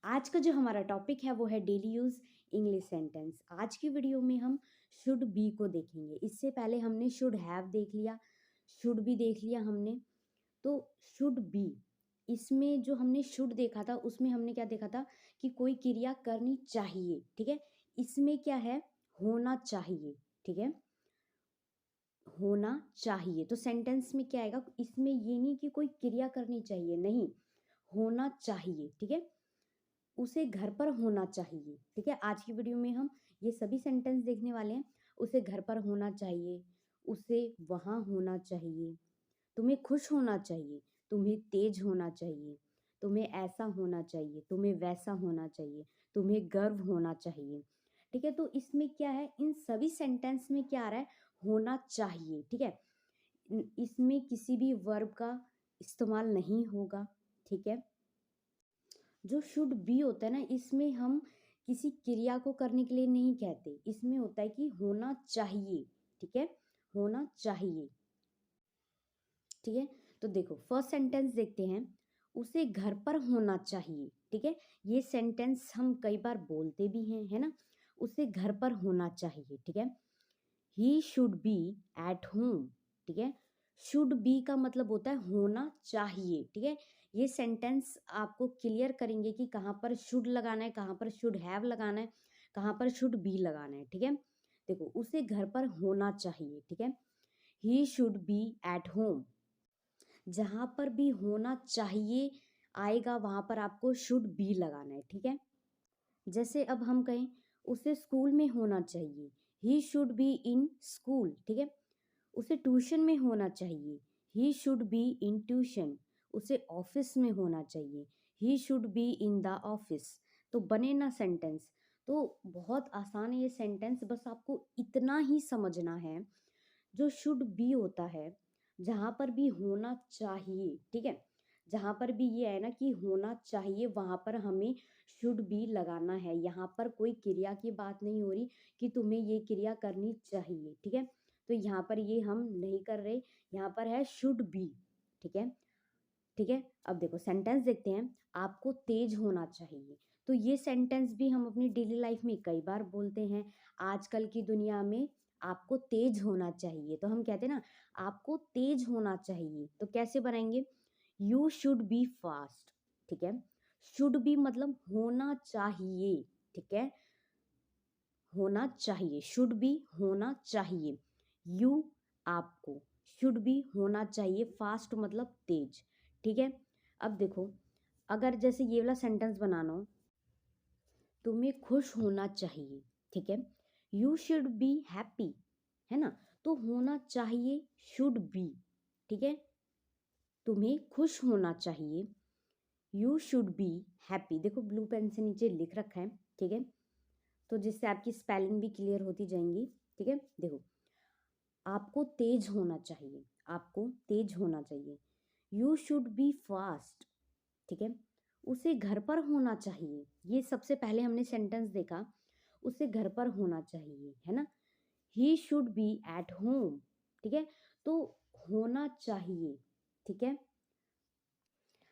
आज का जो हमारा टॉपिक है वो है डेली यूज़ इंग्लिश सेंटेंस। आज की वीडियो में हम शुड बी को देखेंगे। इससे पहले हमने शुड हैव देख लिया, शुड बी देख लिया हमने। तो शुड बी, इसमें जो हमने शुड देखा था उसमें हमने क्या देखा था कि कोई क्रिया करनी चाहिए, ठीक है। इसमें क्या है, होना चाहिए, ठीक है, होना चाहिए। तो सेंटेंस में क्या आएगा, इसमें ये नहीं कि कोई क्रिया करनी चाहिए, नहीं, होना चाहिए, ठीक है। उसे घर पर होना चाहिए, ठीक है। आज की वीडियो में हम ये सभी सेंटेंस देखने वाले हैं। उसे घर पर होना चाहिए, उसे वहाँ होना चाहिए, तुम्हें खुश होना चाहिए, तुम्हें तेज होना चाहिए, तुम्हें ऐसा होना चाहिए, तुम्हें वैसा होना चाहिए, तुम्हें गर्व होना चाहिए, ठीक है। तो इसमें क्या है, इन सभी सेंटेंस में क्या आ रहा है, होना चाहिए, ठीक है। इसमें किसी भी वर्ब का इस्तेमाल नहीं होगा, ठीक है। जो शुड बी होता है ना, इसमें हम किसी क्रिया को करने के लिए नहीं कहते, इसमें होता है कि होना चाहिए, ठीक है, होना चाहिए, ठीक है। तो देखो फर्स्ट सेंटेंस देखते हैं, उसे घर पर होना चाहिए, ठीक है। ये सेंटेंस हम कई बार बोलते भी हैं, है ना। उसे घर पर होना चाहिए, ठीक है। He should be at home, ठीक है। शुड बी का मतलब होता है होना चाहिए, ठीक है। ये सेंटेंस आपको क्लियर करेंगे कि कहाँ पर शुड लगाना है, कहाँ पर शुड हैव लगाना है, कहाँ पर शुड बी लगाना है, ठीक है। देखो उसे घर पर होना चाहिए, ठीक है। He should be at home, जहाँ पर भी होना चाहिए आएगा वहाँ पर आपको शुड बी लगाना है, ठीक है। जैसे अब हम कहें उसे स्कूल में होना चाहिए, he should be in school, ठीक है। उसे ट्यूशन में होना चाहिए, he should be in tuition. उसे ऑफिस में होना चाहिए, he should be in the office. तो बने ना सेंटेंस। तो बहुत आसान है ये सेंटेंस, बस आपको इतना ही समझना है। जो शुड बी होता है, जहाँ पर भी होना चाहिए, ठीक है, जहाँ पर भी ये है ना कि होना चाहिए वहाँ पर हमें शुड बी लगाना है। यहाँ पर कोई क्रिया की बात नहीं हो रही कि तुम्हें ये क्रिया करनी चाहिए, ठीक है। तो यहाँ पर ये हम नहीं कर रहे, यहाँ पर है शुड बी, ठीक है, ठीक है। अब देखो सेंटेंस देखते हैं, आपको तेज होना चाहिए। तो ये सेंटेंस भी हम अपनी डेली लाइफ में कई बार बोलते हैं। आजकल की दुनिया में आपको तेज होना चाहिए, तो हम कहते हैं ना आपको तेज होना चाहिए। तो कैसे बनाएंगे, यू शुड बी फास्ट, ठीक है। शुड बी मतलब होना चाहिए, ठीक है, होना चाहिए, शुड बी होना चाहिए। यू आपको, शुड बी होना चाहिए, फास्ट मतलब तेज, ठीक है। अब देखो अगर जैसे ये वाला सेंटेंस बनाना हो, तुम्हें खुश होना चाहिए, ठीक है। यू शुड बी हैप्पी, है ना। तो होना चाहिए शुड बी, ठीक है। तुम्हें खुश होना चाहिए, यू शुड बी हैप्पी। देखो ब्लू पेन से नीचे लिख रखा है, ठीक है, तो जिससे आपकी स्पेलिंग भी क्लियर होती जाएंगी, ठीक है। देखो आपको तेज होना चाहिए, आपको तेज होना चाहिए, यू शुड बी फास्ट, ठीक है। उसे घर पर होना चाहिए, ये सबसे पहले हमने सेंटेंस देखा, उसे घर पर होना चाहिए, है ना। He should be at home, ठीक है। तो होना चाहिए, ठीक है।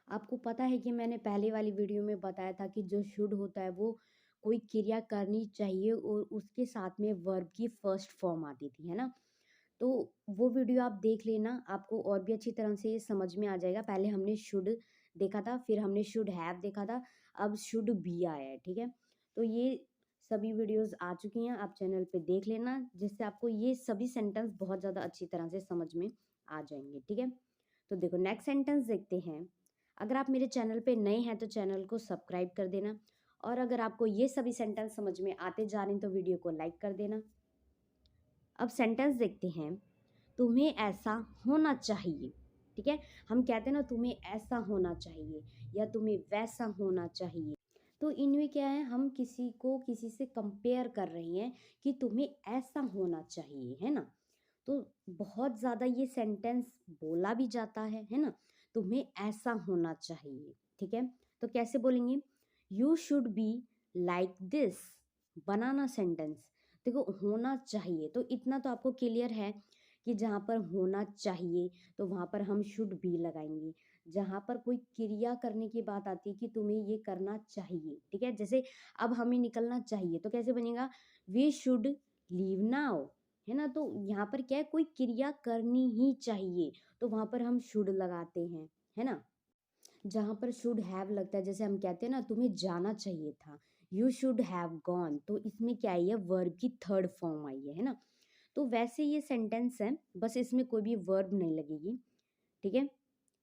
आपको पता है कि मैंने पहले वाली वीडियो में बताया था कि जो शुड होता है वो कोई क्रिया करनी चाहिए और उसके साथ में वर्ब की फर्स्ट फॉर्म आती थी, है ना। तो वो वीडियो आप देख लेना, आपको और भी अच्छी तरह से ये समझ में आ जाएगा। पहले हमने शुड देखा था, फिर हमने शुड हैव देखा था, अब शुड बी आया है, ठीक है। तो ये सभी वीडियोस आ चुकी हैं, आप चैनल पे देख लेना, जिससे आपको ये सभी सेंटेंस बहुत ज़्यादा अच्छी तरह से समझ में आ जाएंगे, ठीक है। तो देखो नेक्स्ट सेंटेंस देखते हैं। अगर आप मेरे चैनल पे नए हैं तो चैनल को सब्सक्राइब कर देना, और अगर आपको ये सभी सेंटेंस समझ में आते जा रहे हैं तो वीडियो को लाइक कर देना। अब सेंटेंस देखते हैं, तुम्हें ऐसा होना चाहिए, ठीक है। हम कहते हैं ना तुम्हें ऐसा होना चाहिए या तुम्हें वैसा होना चाहिए। तो इनमें क्या है, हम किसी को किसी से कंपेयर कर रहे हैं कि तुम्हें ऐसा होना चाहिए, है ना। तो बहुत ज़्यादा ये सेंटेंस बोला भी जाता है ना। तुम्हें ऐसा होना चाहिए, ठीक है। तो कैसे बोलेंगे, you should be like this. Banana sentence, देखो होना चाहिए, तो इतना तो आपको क्लियर है कि जहाँ पर होना चाहिए तो वहाँ पर हम शुड बी लगाएंगे, जहाँ पर कोई क्रिया करने की बात आती है कि तुम्हें ये करना चाहिए, ठीक है। जैसे अब हमें निकलना चाहिए तो कैसे बनेगा, वी शुड लीव नाउ, है ना। तो यहाँ पर क्या है, कोई क्रिया करनी ही चाहिए, तो वहां पर हम शुड लगाते हैं, है ना। जहाँ पर शुड हैव लगता है, जैसे हम कहते हैं ना तुम्हें जाना चाहिए था, यू शुड हैव गॉन, तो इसमें क्या आई है, वर्ब की थर्ड फॉर्म आई है ना। तो वैसे ये सेंटेंस है, बस इसमें कोई भी वर्ब नहीं लगेगी, ठीक है।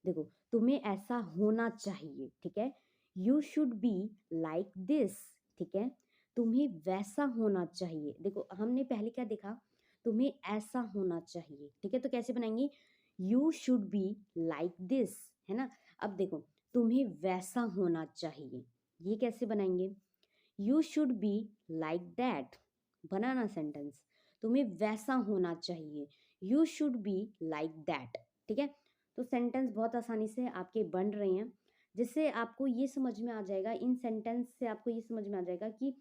देखो, तुम्हें ऐसा होना चाहिए, ठीक है, you should be like this, ठीक है। तुम्हें वैसा होना चाहिए, देखो हमने पहले क्या देखा, तुम्हें ऐसा होना चाहिए, ठीक है। तो कैसे बनाएंगे, you should be like this, है ना। अब देखो, तुम्हें वैसा होना चाहिए, ये कैसे बनाएंगे, you should be like that, banana sentence, तुम्हें वैसा होना चाहिए, you should be like that, ठीक है। तो सेंटेंस बहुत आसानी से आपके बन रहे हैं, जिससे आपको ये समझ में आ जाएगा, इन सेंटेंस से आपको ये समझ में आ जाएगा कि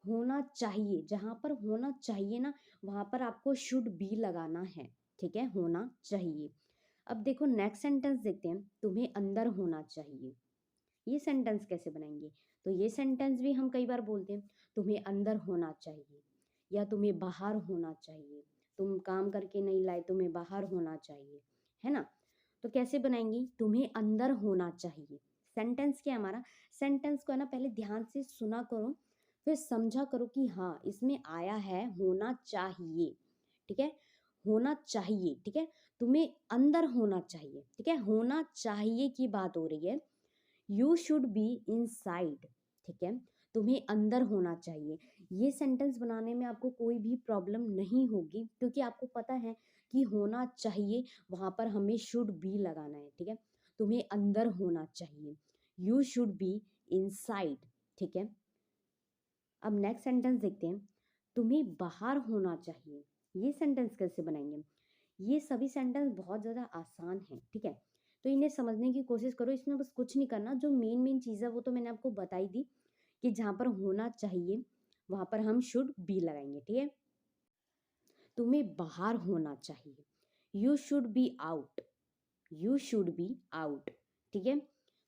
होना चाहिए, जहाँ पर होना चाहिए ना, वहाँ पर आपको शुड बी लगाना है, ठीक है, होना चाहिए। अब देखो नेक्स्ट सेंटेंस देखते हैं, तुम्हें अंदर होना चाहिए, ये सेंटेंस कैसे बनाएंगे, तो ये सेंटेंस भी हम कई बार बोलते हैं, तुम्हें अंदर होना चाहिए या तुम्हें बाहर होना चाहिए, तुम काम करके नहीं लाए, तुम्हें बाहर होना चाहिए, है ना। तो कैसे बनाएंगी, तुम्हें अंदर होना चाहिए, सेंटेंस क्या है हमारा, सेंटेंस को है ना पहले ध्यान से सुना करो, फिर समझा करो कि हाँ इसमें आया है होना चाहिए, ठीक है, होना चाहिए, ठीक है, तुम्हें अंदर होना चाहिए, ठीक है, होना चाहिए की बात हो रही है, यू शुड बी इनसाइड, ठीक है, तुम्हें अंदर होना चाहिए। ये सेंटेंस बनाने में आपको कोई भी प्रॉब्लम नहीं होगी, क्योंकि आपको पता है कि होना चाहिए वहां पर हमें शुड बी लगाना है, ठीक है, तुम्हें अंदर होना चाहिए, यू शुड बी इनसाइड, ठीक है। अब नेक्स्ट सेंटेंस देखते हैं, तुम्हें बाहर होना चाहिए, ये सेंटेंस कैसे बनाएंगे, ये सभी सेंटेंस बहुत ज़्यादा आसान हैं, ठीक है। तो इन्हें समझने की कोशिश करो, इसमें बस कुछ नहीं करना, जो मेन मेन चीज़ है वो तो मैंने आपको बताई दी, कि जहाँ पर होना चाहिए वहाँ पर हम शुड बी लगाएंगे, ठीक है। तुम्हें बाहर होना चाहिए, you should be out, you should be out, ठीक है।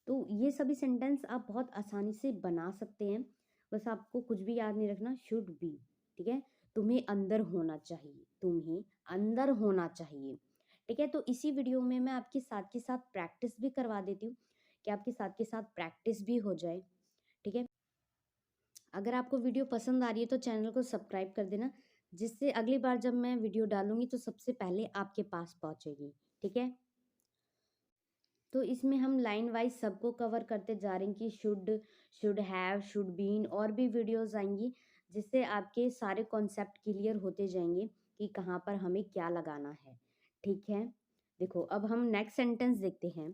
तो ये सभी सेंटेंस आप बहुत आसानी से बना सकते हैं, बस आपको कुछ भी याद नहीं रखना, शुड बी, ठीक है। तुम्हें अंदर होना चाहिए, तुम्हें अंदर होना चाहिए, ठीक है। तो इसी वीडियो में मैं आपके साथ के साथ प्रैक्टिस भी करवा देती हूँ, कि आपके साथ के साथ प्रैक्टिस भी हो जाए, ठीक है। अगर आपको वीडियो पसंद आ रही है तो चैनल को सब्सक्राइब कर देना, जिससे अगली बार जब मैं वीडियो डालूंगी तो सबसे पहले आपके पास पहुंचेगी, ठीक है। तो इसमें हम लाइन वाइज सबको कवर करते जा रहे हैं, कि शुड हैव, शुड बीन, और भी वीडियोस आएंगी, जिससे आपके सारे कॉन्सेप्ट क्लियर होते जाएंगे कि कहाँ पर हमें क्या लगाना है, ठीक है। देखो अब हम नेक्स्ट सेंटेंस देखते हैं,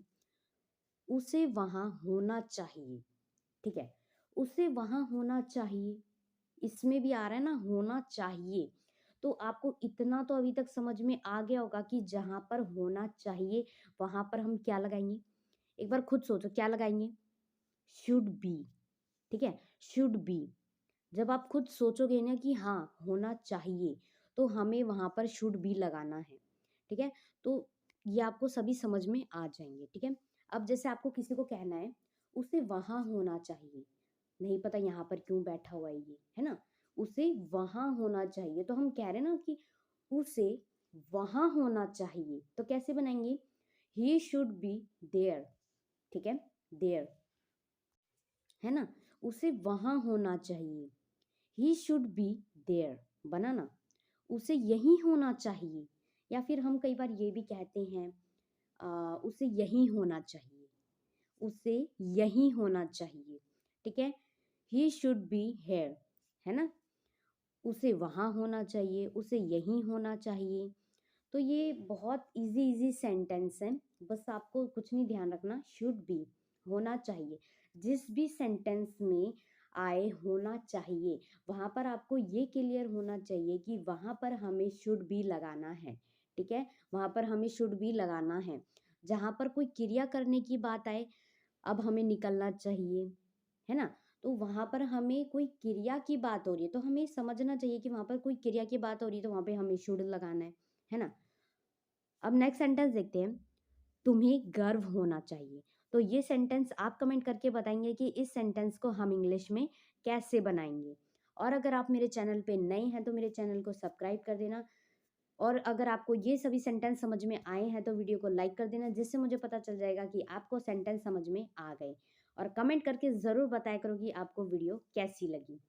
उसे वहाँ होना चाहिए, ठीक है, उसे वहाँ होना चाहिए, इसमें भी आ रहा है ना होना चाहिए, तो आपको इतना तो अभी तक समझ में आ गया होगा कि जहाँ पर होना चाहिए वहां पर हम क्या लगाएंगे, एक बार खुद सोचो क्या लगाएंगे, शुड बी, ठीक है, शुड बी। जब आप खुद सोचोगे ना कि हाँ होना चाहिए, तो हमें वहां पर शुड बी लगाना है, ठीक है। तो ये आपको सभी समझ में आ जाएंगे, ठीक है। अब जैसे आपको किसी को कहना है उसे वहां होना चाहिए, नहीं पता यहाँ पर क्यों बैठा हुआ है ये, है ना, उसे वहां होना चाहिए, तो हम कह रहे हैं ना कि उसे वहां होना चाहिए, तो कैसे बनाएंगे, ही शुड बी देयर, ठीक है, देयर, है ना, उसे वहां होना चाहिए, ही शुड बी देयर, बना ना, उसे यही होना चाहिए, या फिर हम कई बार ये भी कहते हैं उसे यही होना चाहिए, उसे यही होना चाहिए, ठीक है, ही शुड बी हेयर, है ना, उसे वहां होना चाहिए, उसे यहीं होना चाहिए। तो ये बहुत इजी इजी सेंटेंस है, बस आपको कुछ नहीं ध्यान रखना, शुड बी होना चाहिए, जिस भी सेंटेंस में आए होना चाहिए वहां पर आपको ये क्लियर होना चाहिए कि वहां पर हमें शुड बी लगाना है, ठीक है, वहां पर हमें शुड बी लगाना है। जहां पर कोई क्रिया करने की बात आए, अब हमें निकलना चाहिए, है ना, तो वहां पर हमें कोई क्रिया की बात हो रही है तो हमें समझना चाहिए कि वहां पर कोई क्रिया की बात हो रही है, तो वहां पे हमें शुड लगाना है ना। अब नेक्स्ट सेंटेंस देखते हैं, तुम्हें गर्व होना चाहिए। तो ये सेंटेंस आप कमेंट करके बताएंगे कि इस सेंटेंस को हम इंग्लिश में कैसे बनाएंगे। और अगर आप मेरे चैनल पे नए हैं तो मेरे चैनल को सब्सक्राइब कर देना। और अगर आपको ये सभी सेंटेंस समझ में आए हैं तो वीडियो को लाइक कर देना, जिससे मुझे पता चल जाएगा कि आपको सेंटेंस समझ में आ गए। और कमेंट करके ज़रूर बताया करो कि आपको वीडियो कैसी लगी।